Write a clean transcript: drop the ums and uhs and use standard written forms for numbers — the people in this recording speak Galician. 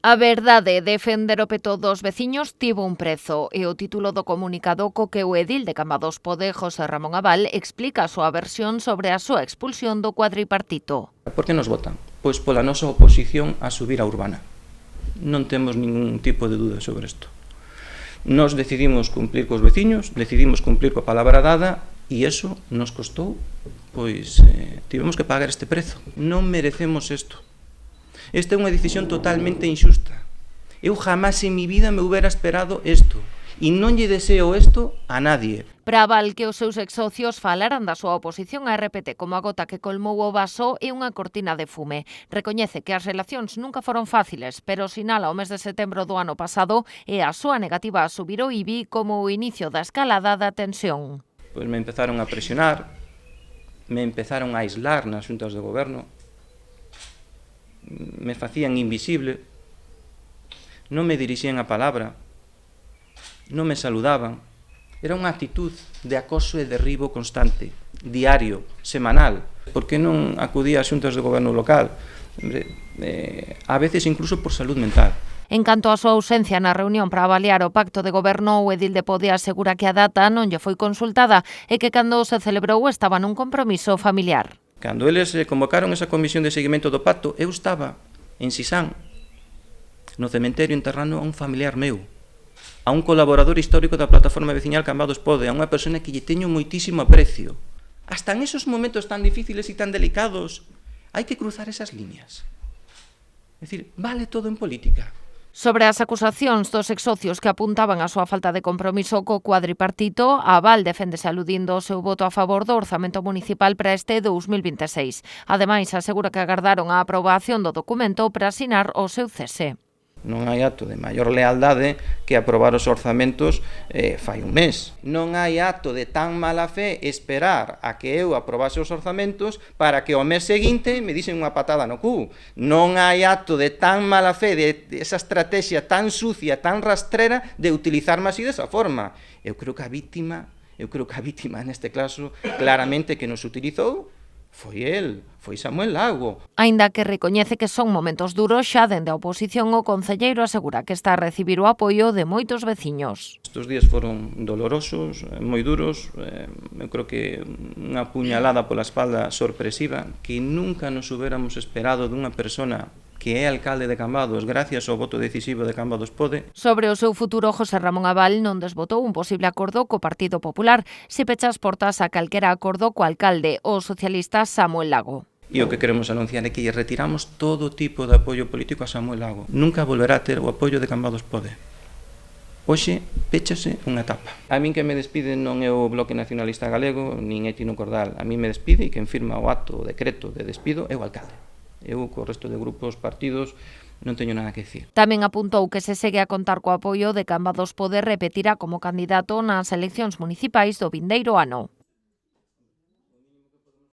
A verdade, defender o peto dos veciños tivo un prezo e o título do comunicado co que o edil de Cambados Pode, José Ramón Abal, explica a súa versión sobre a súa expulsión do cuadripartito. Por que nos votan? Pois pola nosa oposición a subir a urbana. Non temos ningún tipo de dúda sobre isto. Nos decidimos cumplir cos veciños, decidimos cumplir coa palabra dada e iso nos costou, pois tivemos que pagar este prezo. Non merecemos isto. Esta é unha decisión totalmente injusta. Eu jamás en mi vida me hubiera esperado isto. E non lle deseo isto a nadie. Para Abal, que os seus exsocios falaran da súa oposición a RPT como a gota que colmou o vaso e unha cortina de fume. Recoñece que as relacións nunca foron fáciles, pero sinala o mes de setembro do ano pasado e a súa negativa a subir o IBI como o inicio da escalada da tensión. Pois me empezaron a presionar, me empezaron a aislar nas xuntas de goberno, me facían invisible, non me dirixían a palabra, non me saludaban. Era unha actitud de acoso e derribo constante, diario, semanal. Por que non acudía ás xuntas de goberno local? A veces incluso por salud mental. En canto á súa ausencia na reunión para avaliar o pacto de goberno, o edil de Pode asegura que a data non lle foi consultada e que cando se celebrou estaba nun compromiso familiar. Cando eles convocaron esa comisión de seguimento do pacto, eu estaba en Sisán, no cementerio, enterrando a un familiar meu, a un colaborador histórico da plataforma veciñal Cambados Pode, a unha persona que lle teño moitísimo aprecio. Hasta en esos momentos tan difíciles e tan delicados, hai que cruzar esas líneas. É dicir, vale todo en política. Sobre as acusacións dos exsocios que apuntaban a súa falta de compromiso co cuadripartito, Abal deféndese aludindo o seu voto a favor do orzamento municipal para este 2026. Ademais, asegura que agardaron a aprobación do documento para asinar o seu cese. Non hai acto de maior lealdade que aprobar os orzamentos fai un mes. Non hai acto de tan mala fe esperar a que eu aprobase os orzamentos para que ao mes seguinte me dixen unha patada no cu. Non hai acto de tan mala fe, de esa estrategia tan sucia, tan rastrera de utilizarme así desa forma. Eu creo que a víctima neste caso claramente que nos utilizou foi Samuel Lago. Aínda que recoñece que son momentos duros, xa dende a oposición o concelleiro asegura que está a recibir o apoio de moitos veciños. Estes días foron dolorosos, moi duros, eu creo que unha puñalada pola espalda sorpresiva que nunca nos hubiéramos esperado dunha persona que é alcalde de Cambados gracias ao voto decisivo de Cambados Pode. Sobre o seu futuro, José Ramón Abal non desbotou un posible acordo co Partido Popular se pecha as portas a calquera acordo co alcalde, o socialista Samuel Lago. E o que queremos anunciar é que lle retiramos todo tipo de apoio político a Samuel Lago. Nunca volverá a ter o apoio de Cambados Pode. Hoxe, péchase unha etapa. A min que me despide non é o Bloque Nacionalista Galego, nin é Tino Cordal. A min me despide e quen firma o acto, o decreto de despido é o alcalde. Eu, co resto de grupos, partidos, non teño nada que dicir. Tamén apuntou que se segue a contar co apoio de Cambados Pode repetirá como candidato nas eleccións municipais do vindeiro ano.